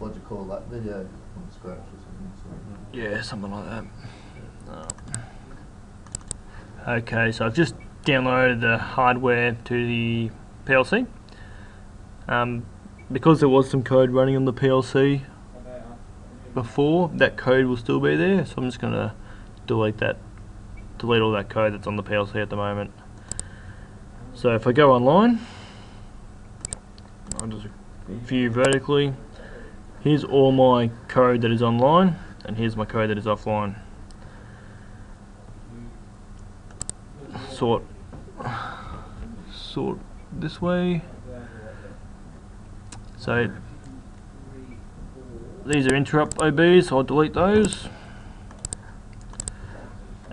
what do you call that video from scratch or something? Yeah, something like that. Okay, so I've just downloaded the hardware to the PLC. Because there was some code running on the PLC before, that code will still be there, so I'm just going to delete all that code that's on the PLC at the moment. So if I go online, I'll just view vertically. Here's all my code that is online, and here's my code that is offline. Sort this way. So these are interrupt OBs, so I'll delete those.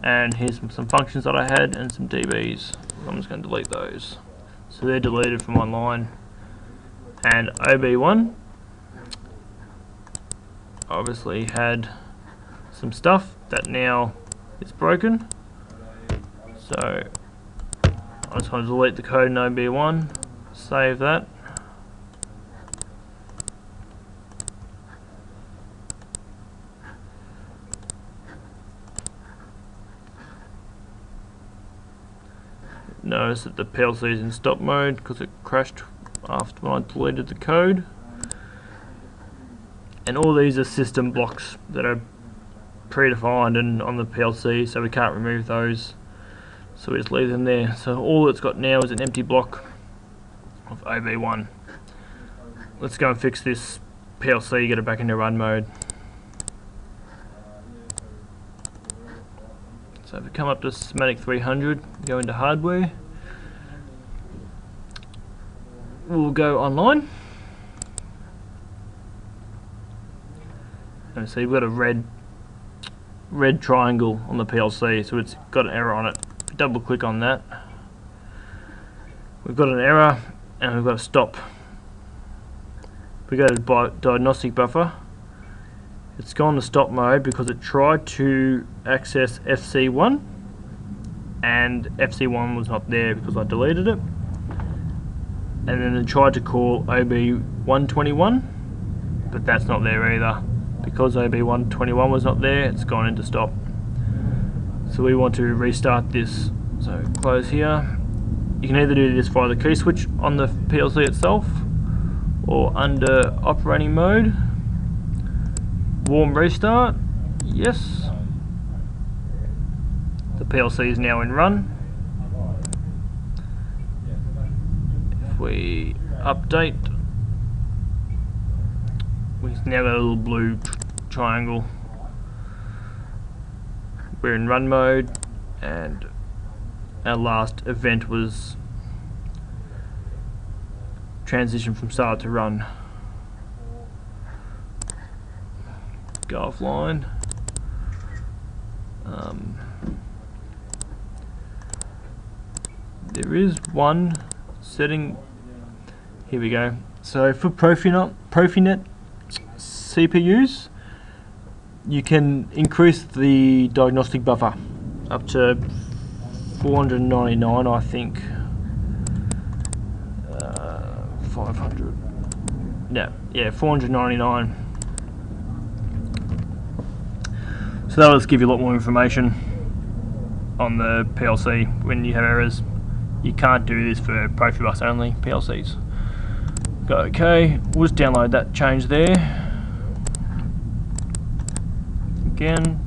And here's some functions that I had and some DBs. I'm just going to delete those. So they're deleted from online. And OB1 obviously had some stuff that now is broken. So I just want to delete the code in OB1, save that. Notice that the PLC is in stop mode because it crashed after when I deleted the code. And all these are system blocks that are predefined and on the PLC, so we can't remove those. So we just leave them there. So all it's got now is an empty block of OB1. Let's go and fix this PLC, get it back into run mode. So if we come up to Systematic 300, go into hardware, we'll go online, and see we've got a red triangle on the PLC, so it's got an error on it. Double click on that, we've got an error and we've got a stop. If we go to diagnostic buffer, it's gone to stop mode because it tried to access FC1 and FC1 was not there because I deleted it, and then it tried to call OB121, but that's not there either. Because OB121 was not there, it's gone into stop. So we want to restart this. So close here. You can either do this via the key switch on the PLC itself or under operating mode. Warm restart, yes. The PLC is now in run. If we update, we've now got a little blue triangle. We're in run mode, and our last event was transition from start to run. Go offline. There is one setting. Here we go. So for Profinet CPUs, you can increase the diagnostic buffer up to 499, I think. 500. Yeah, 499. So that'll just give you a lot more information on the PLC when you have errors. You can't do this for Profibus only PLCs. Go OK, we'll just download that change there. Again.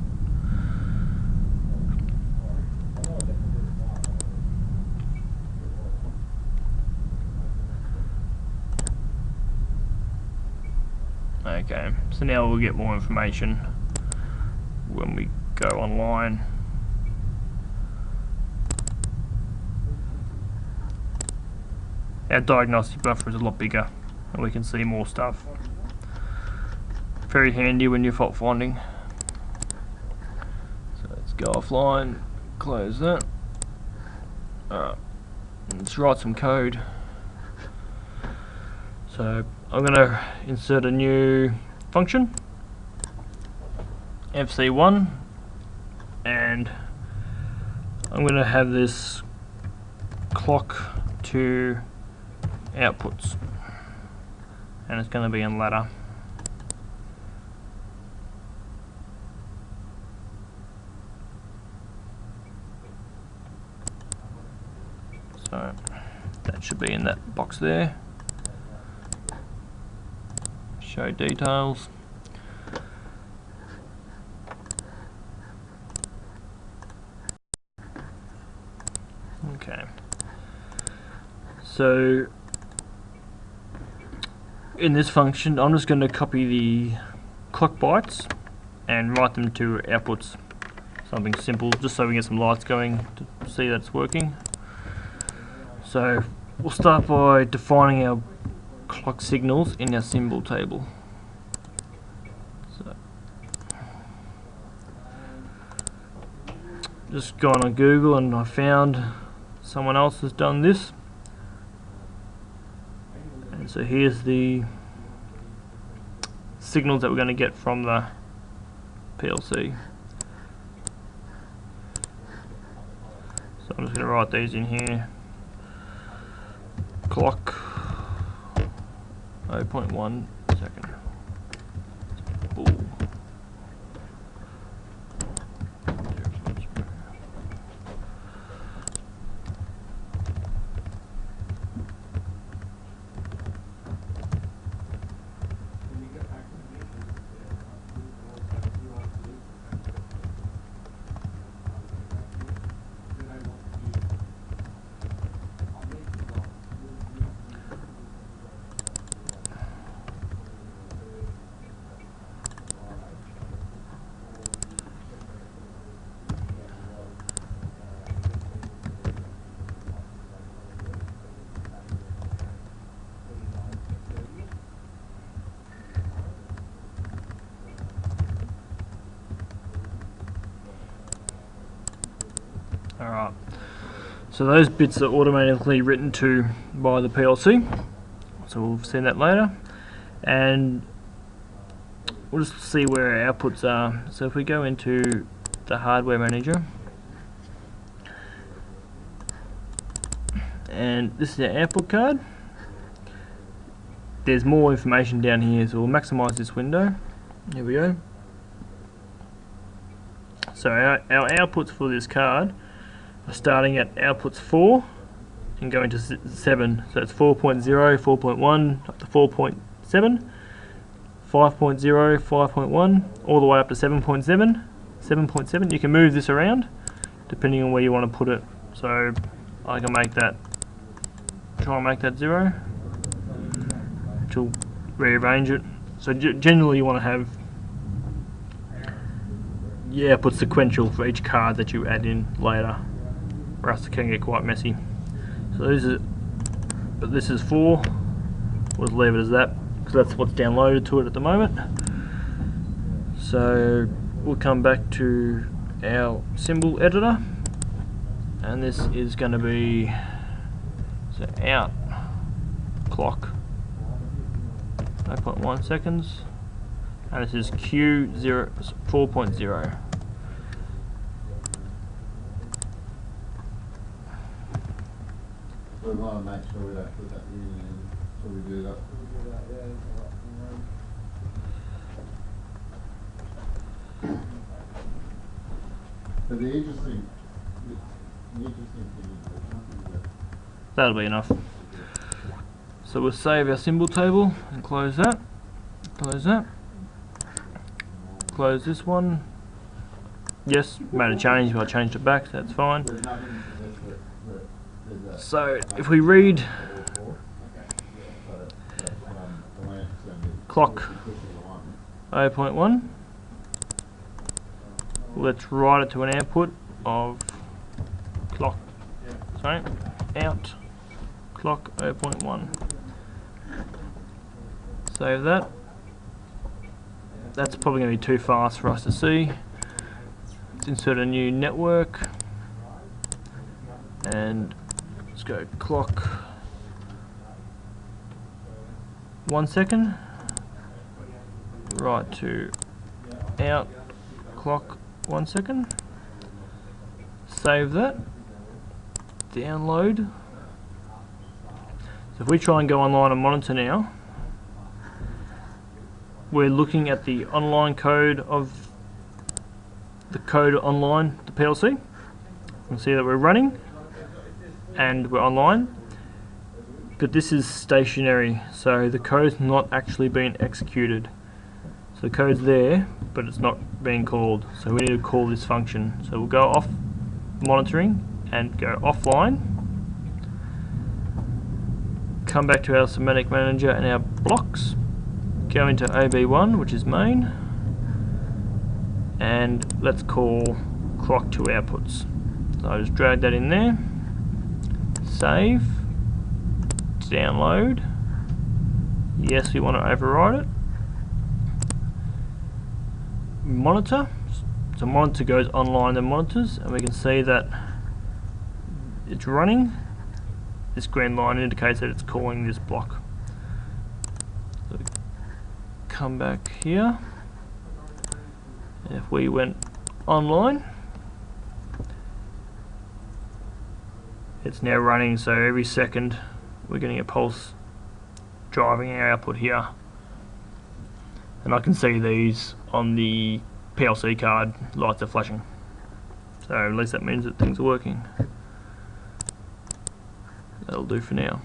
Okay, so now we'll get more information when we go online. Our diagnostic buffer is a lot bigger and we can see more stuff. Very handy when you're fault finding. So let's go offline, close that. Let's write some code. So I'm going to insert a new function, FC1, and I'm going to have this clock to outputs, and it's going to be in ladder. should be in that box there. Show details. Okay. So in this function, I'm just going to copy the clock bytes and write them to outputs. Something simple, just so we get some lights going to see that it's working. So we'll start by defining our clock signals in our symbol table. So just gone on Google and I found someone else has done this. And so here's the signals that we're going to get from the PLC. So I'm just going to write these in here. Clock 0.1 second. Ooh. Alright, so those bits are automatically written to by the PLC, so we'll see that later, and we'll just see where our outputs are. So if we go into the hardware manager, and this is our output card, there's more information down here, so we'll maximize this window. Here we go. So our outputs for this card are starting at outputs 4 and going to 7. So it's 4.0, 4.1 up to 4.7, 5.0, 5.1, all the way up to 7.7, 7.7. You can move this around depending on where you want to put it. So I can make that, try and make that 0, which will rearrange it. So generally you want to have output sequential for each card that you add in later, or else it can get quite messy. So this is 4. We'll just leave it as that because that's what's downloaded to it at the moment. So we'll come back to our symbol editor, and this is going to be out clock 0.1 seconds, and this is Q0 4.0. We want to make sure we don't put that in until we do that. But the interesting thing is That'll be enough. So we'll save our symbol table and close that. Close that. Close this one. Yes, made a change, but I changed it back, so that's fine. So if we read clock 0.1, let's write it to an output of clock, out clock 0.1. Save that. That's probably going to be too fast for us to see. Let's insert a new network and let's go clock 1 second, right to out clock 1 second. Save that. Download. So if we try and go online and monitor now, we're looking at the online code of the code online, the PLC. You can see that we're running and we're online. but this is stationary, so the code's not actually being executed. So the code's there, but it's not being called. So we need to call this function. So we'll go off monitoring and go offline. Come back to our semantic manager and our blocks. Go into OB1, which is main, and let's call clock to outputs. So I'll just drag that in there. Save. Download. Yes, we want to override it. Monitor. So monitor goes online and monitors, and we can see that it's running. This green line indicates that it's calling this block. So come back here. If we went online, it's now running, so every second we're getting a pulse driving our output here. And I can see these on the PLC card, lights are flashing. So at least that means that things are working. That'll do for now.